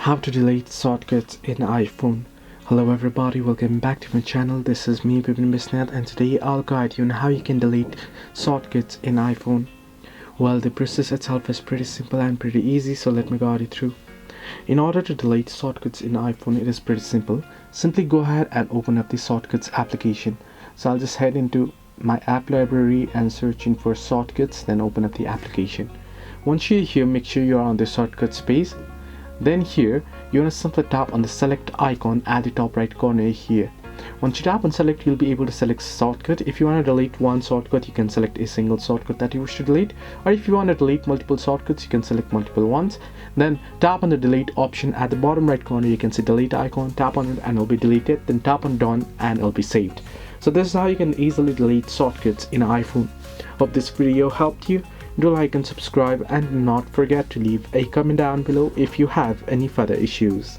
How to delete shortcuts in iPhone. Hello everybody, welcome back to my channel. This is me, Bipin Bisnath, and today I'll guide you on how you can delete shortcuts in iPhone. Well, the process itself is pretty simple and pretty easy, so let me guide you through. In order to delete shortcuts in iPhone, it is pretty simple. Simply go ahead and open up the shortcuts application. So I'll just head into my app library and searching for shortcuts, then open up the application. Once you're here, make sure you're on the shortcuts page. Then here you want to simply tap on the select icon at the top right corner here. Once you tap on select, you'll be able to select shortcut. If you want to delete one shortcut, you can select a single shortcut that you wish to delete, or if you want to delete multiple shortcuts, you can select multiple ones. Then tap on the delete option at the bottom right corner. You can see delete icon, tap on it and it'll be deleted. Then tap on done and it'll be saved. So this is how you can easily delete shortcuts in iPhone. Hope this video helped you. Do like and subscribe, and do not forget to leave a comment down below if you have any further issues.